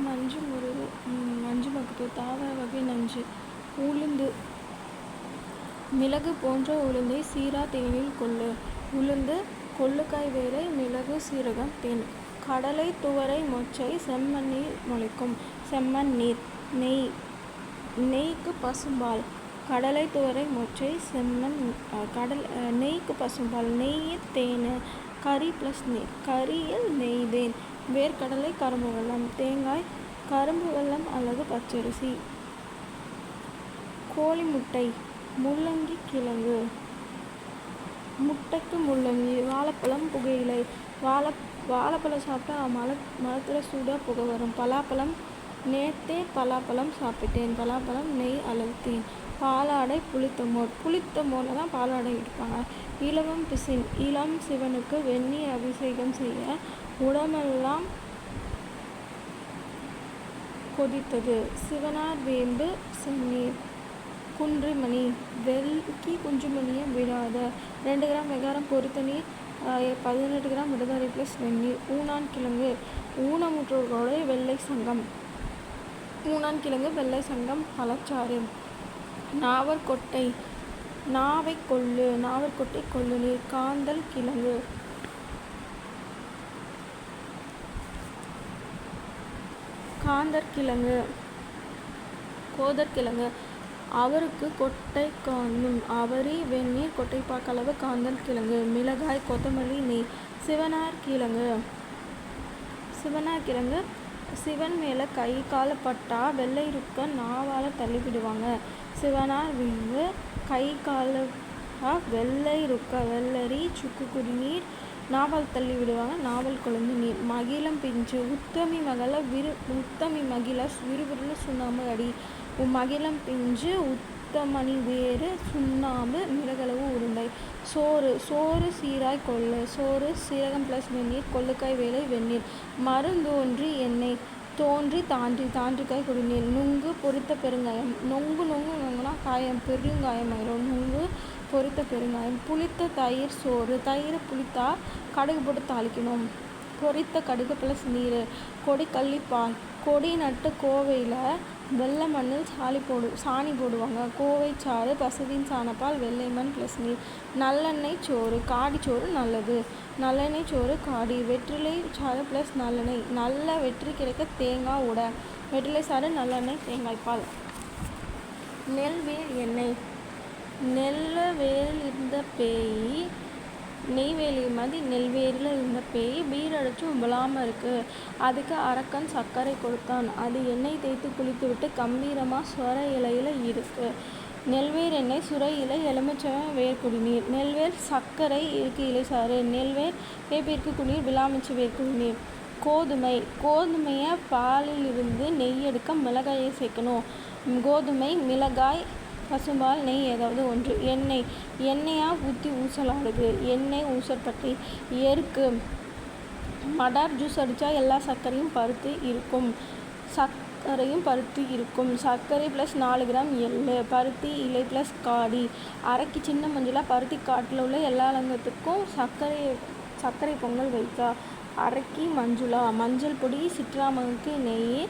மஞ்சு முருகு மஞ்சு வகுப்பு தாவர வகை நஞ்சு. உளுந்து மிளகு போன்ற உளுந்தை சீரா தேனில் கொள்ளு. உளுந்து கொள்ளுக்காய் வேலை மிளகு சீரகம் தேன். கடலை துவரை மொச்சை செம்மண்ணீர் முளைக்கும். செம்மண் நீர். நெய்க்கு பசும்பால். கடலை துவரை மொச்சை செம்மண் நெய்க்கு பசும்பால். நெய்யில் தேன். கறி ப்ளஸ் நீர். கறியில் நெய் தேன். வேர்க்கடலை கரும்பு வெல்லம். தேங்காய் கரும்பு வெல்லம் அல்லது பச்சரிசி. கோழி முட்டை முள்ளங்கி கிழங்கு. முட்டைக்கு முள்ளங்கி. வாழைப்பழம் புகையிலை. வாழைப்பழம் சாப்பிட்டா மரத்தில் சூடாக புகை வரும். பலாப்பழம் நேத்தே பலாப்பழம் சாப்பிட்டேன். பலாப்பழம் நெய் அல்லது தேன். பாலாடை புளித்த மோர். புளித்த மோரில் தான் பாலாடை எடுப்பாங்க. இலவம் பிசின். இளம் சிவனுக்கு வெந்நீர் அபிஷேகம் செய்ய உடம்பெல்லாம் கொதித்தது. சிவனார் வேம்பு செந்நீர். குன்றிமணி வெல்கி குஞ்சுமணியை விடாத. 2 கிராம் வெகாரம் பொரித்த நீர். 18 கிராம் விடுதலை ப்ளஸ் வெந்நீர். ஊனான் கிழங்கு ஊனமுற்றோர்களுடைய வெள்ளை சங்கம். ஊனான் கிழங்கு வெள்ளை சங்கம் பழச்சாறு. நாவற்கொட்டை நாவை கொள்ளு. நாவற்கொட்டை கொள்ளு நீர். காந்தல் கிழங்கு. காந்தற்கிழங்கு கோதற்கிழங்கு. அவருக்கு கொட்டை காணும். அவரி வெந்நீர் கொட்டைப்பாக்களவு காந்தல் கிழங்கு. மிளகாய் கொத்தமல்லி நெய். சிவனார் கிழங்கு. சிவனார் கிழங்கு சிவன் மேலே கை கால பட்டா வெள்ளை இருக்க நாவால் தள்ளிவிடுவாங்க. சிவனார் வேம்பு கை கால வெள்ளை இருக்க வெள்ளரி சுக்கு குடிநீர் நாவல் தள்ளி விடுவாங்க. நாவல் கொழுந்து நீர். மகிழம் பிஞ்சு. உத்தமி மகிழ விறுவிறுன்னு சுண்ணாம்பு அடி. மகிழம் பிஞ்சு உத்தமணி வேறு சுண்ணாம்பு மிளகளவு உருண்டை. சோறு சீராய் கொள்ளு. சோறு சீரகம் ப்ளஸ் வெந்நீர். கொள்ளுக்காய் வேலை வெந்நீர். மருந்தோன்றி எண்ணெய் தோன்றி தாண்டிக்காய் குடிநீர். நுங்கு பொரித்த பெருங்காயம். நொங்குனா காயம் பெருங்காயம் ஆயிரும். நுங்கு பொரித்த பெருங்காயம். புளித்த தயிர் சோறு. தயிர் புளித்தா கடுகு போட்டு தாளிக்கணும். பொரித்த கடுகு ப்ளஸ் நீர். கொடி கள்ளிப்பால். கொடி நட்டு கோவையில் வெள்ளை மண்ணில் சாணி போடுவாங்க. கோவை சாறு பசுவின் சாணப்பால் வெள்ளை மண் ப்ளஸ் நீர். நல்லெண்ணெய் சோறு. காடி சோறு நல்லது. நல்லெண்ணெய் சோறு காடி. வெற்றிலை சாறு ப்ளஸ் நல்லெண்ணெய். நல்ல வெற்றி கிடைக்க தேங்காய் உடை. வெற்றிலை சாறு நல்லெண்ணெய் தேங்காய்பால். நெல்வேல் எண்ணெய். நெல்வேலில் இருந்த பேய் நெய்வேலி மாதிரி நெல்வேலியில் இருந்த பேய் பீர் அடிச்சும் விழாமல் இருக்குது. அதுக்கு அரக்கன் சர்க்கரை கொடுத்தான். அது எண்ணெய் தேய்த்து குளித்து விட்டு கம்பீரமாக சுர இலையில் இருக்குது. நெல்வேர் எண்ணெய் சுரை இலை எலுமிச்சம் வேர் குடிநீர். நெல்வேர் சர்க்கரை இருக்கு இலைசாறு. நெல்வேர் வேப்பிற்கு குடிநீர். விளாமிச்சு வேர் குடிநீர். கோதுமையை பாலில் இருந்து நெய் எடுக்க மிளகாயை சேர்க்கணும். கோதுமை மிளகாய் பசும்பால் நெய் ஏதாவது ஒன்று. எண்ணெயாக ஊற்றி ஊசலாடுது. எண்ணெய் ஊசற்பட்டை. எருக்கு மடார் ஜூஸ் அடித்தா எல்லா சர்க்கரையும் பருத்தி இருக்கும். சர்க்கரை ப்ளஸ் 4 கிராம் எள்ளு. பருத்தி இலை ப்ளஸ் காடி. அரைக்கி சின்ன மஞ்சளாக பருத்தி காட்டில் உள்ள எல்லா லங்கத்துக்கும் சர்க்கரை பொங்கல் வைத்தா. அரைக்கி மஞ்சுளா. மஞ்சள் பொடி சிற்றாமனுக்கு நெய்.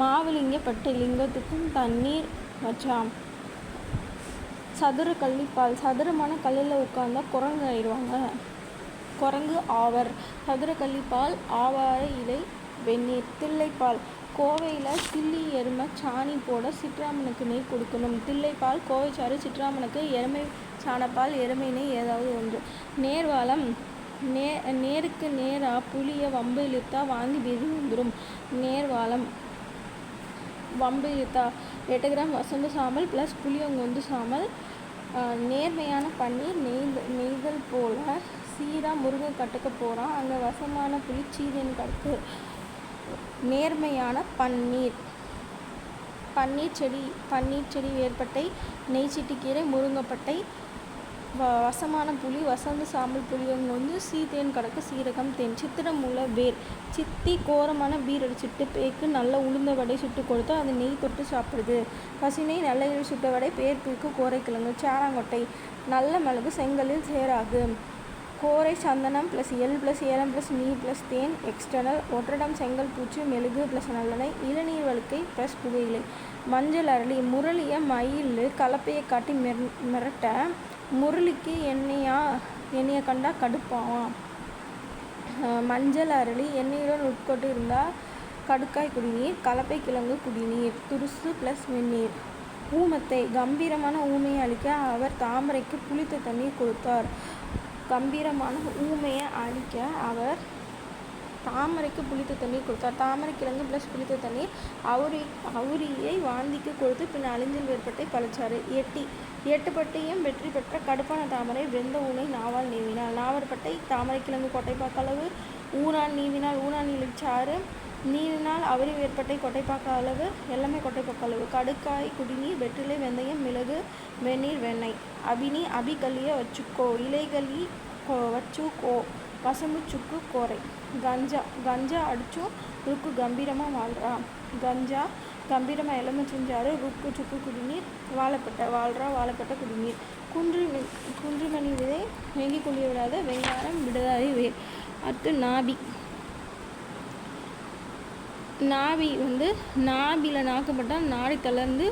மாவுலிங்கப்பட்டை லிங்கத்துக்கும் தண்ணீர் வச்சா. சதுர கள்ளிப்பால். சதுரமான கல்லில் உட்கார்ந்தா குரங்கு ஆயிடுவாங்க. குரங்கு ஆவர். சதுர கள்ளிப்பால் ஆவார இலை வெந்நீர். தில்லைப்பால். கோவையில் தில்லி எருமை சாணி போட சிற்றாமனுக்கு நெய் கொடுக்கணும். தில்லைப்பால் கோவைச்சாறு சிற்றாமனுக்கு எருமை சாணப்பால் எருமை நெய் ஏதாவது ஒன்று. நேர்வாளம். நேருக்கு நேராக புளியை வம்பு இழுத்தா வாந்தி பேதி வந்துடும். நேர்வாளம். வம்பு இழுத்தா 8 கிராம் வசம்பு சாம்பல் ப்ளஸ் புளியங்கொந்து சாம்பல். நேர்மையான பன்னீர். நெய்தல் போல் சீரா முருகை கட்டுக்க போகிறான். அங்கே வசமான புளி சீதன் கடுத்து. நேர்மையான பன்னீர் செடி வேர்பட்டை. நெய் சிட்டிக்கீரை முருங்கைப்பட்டை. வசமான புளி வசந்து சாம்பல் புளியங்கொந்து சீதேன் கடக்கு சீரகம் தேன். சித்திரமூல வேர். சித்தி கோரமான பீர் அடிச்சுட்டு பேக்கு நல்ல உளுந்த வடை சுட்டு கொடுத்தா அது நெய் தொட்டு சாப்பிடுது. பசினை நல்ல சுட்ட வடை பேர்ப்புக்கு கோரைக்கிழங்கு. சேராங்கொட்டை. நல்ல மிளகு செங்கலில் சேராகு. கோரை சந்தனம் ப்ளஸ் எல் ப்ளஸ் ஏலம் ப்ளஸ் நீர் ப்ளஸ் தேன் எக்ஸ்டர்னல். ஒற்றடம் செங்கல் பூச்சு மெழுகு ப்ளஸ் நல்லெண்ணெய். இளநீர் வழுக்கை ப்ளஸ் புகையிலை. மஞ்சள் அரளி முரளிய மயில் கலப்பையை காட்டி மிரட்ட முரளிக்கு எண்ணெயை கண்டா கடுப்பாவாம். மஞ்சள் அரளி எண்ணெயுடன் உட்கொண்டு இருந்தால் கடுக்காய் குடிநீர். கலப்பை கிழங்கு குடிநீர். துருசு ப்ளஸ் வெந்நீர். ஊமத்தை கம்பீரமான ஊமையை அழிக்க அவர் தாமரைக்கு புளித்த தண்ணீர் கொடுத்தார். கம்பீரமான ஊமையை அழிக்க அவர் தாமரைக்கு புளித்த தண்ணீர் கொடுத்தார். தாமரை கிழங்கு ப்ளஸ் புளித்த தண்ணீர். அவுரியை வாந்திக்கு கொடுத்து பின் அழிஞ்சல் வேற்பட்டை பழச்சாறு. எட்டுப்பட்டையும் வெற்றி பெற்ற கடுப்பான தாமரை வெந்த ஊனை நாவால் நீவினாள். நாவற்பட்டை தாமரை கிழங்கு கொட்டைப்பாக்களவு. ஊனான் நீவினால் ஊனான் இலைச்சாறு. நீரினால் அவுரி வேற்பட்டை கொட்டைப்பாக்களவு. எல்லாமே கொட்டைப்பாக்களவு. கடுக்காய் குடிநீர். வெற்றிலை வெந்தயம் மிளகு வெந்நீர் வெண்ணெய். அபினி அபிகலிய வச்சுக்கோ இலைகளி வச்சுக்கோ வசம்பு சுக்கு கோரை. கஞ்சா அடிச்சும் ருக்கு கம்பீரமாக வாழ்றா. கஞ்சா கம்பீரமாக எலுமிச்சஞ்சாறு. ருக்கு சுக்கு குடிநீர். வாழைப்பட்டை வாழைப்பட்டை குடிநீர். குன்றுமணி விதை வெங்கி குளிய விடாத வெங்காயம் விடாதே வேர். அடுத்து நாபி நாபியில் நாக்கப்பட்டால் நாடி தளர்ந்து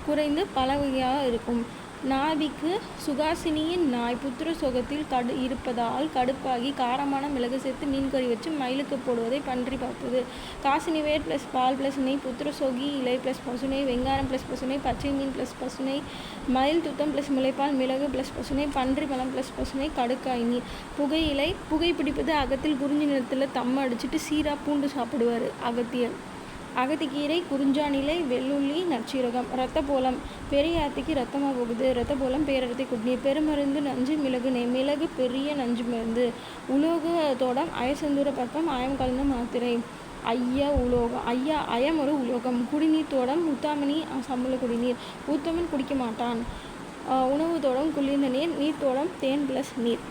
குறைந்து பல வகையாக இருக்கும். நாபிக்கு சுகாசினியின் நாய் புத்திர சோகத்தில் இருப்பதால் கடுப்பாகி காரமான மிளகு சேர்த்து மீன் கறி வச்சு மயிலுக்கு போடுவதை பன்றி பார்த்தது. காசினி வேர் ப்ளஸ் பால் ப்ளஸ் நெய். புத்திர சோகி இலை ப்ளஸ் பசுனை. வெங்காயம் ப்ளஸ் பசுனை. பச்சை மீன் ப்ளஸ் பசுனை. மயில் துத்தம் ப்ளஸ் முளைப்பால். மிளகு ப்ளஸ் பசுனை. பன்றி பழம் ப்ளஸ் பசுனை. கடுக்காய் நீர். புகையிலை புகைப்பிடிப்பது அகத்தில் குறிஞ்சி நிலத்தில் தம்ம அடிச்சுட்டு சீரா பூண்டு சாப்பிடுவார் அகத்தியர். அகத்திக்கீரை குறிஞ்சானிலை வெள்ளுள்ளி நற்சீரகம். இரத்தப்போலம் பெரிய ஆத்திக்கு ரத்தமாக போகுது. இரத்தப்போலம் பேரரத்தை குடிநீர். பெருமருந்து நஞ்சு மிளகு நெய். மிளகு பெரிய நஞ்சு மருந்து. உலோகத்தோடம் அயசந்தூர பற்பம் அயம் கலந்த மாத்திரை. உலோகம் அயம் ஒரு உலோகம். குடிநீர் தோடம் உத்தாமணி சம்பள குடிநீர். உத்தமன் குடிக்க மாட்டான். உணவு தோடம் குளிர்ந்த நீர். நீர்த்தோடம் தேன் ப்ளஸ் நீர்.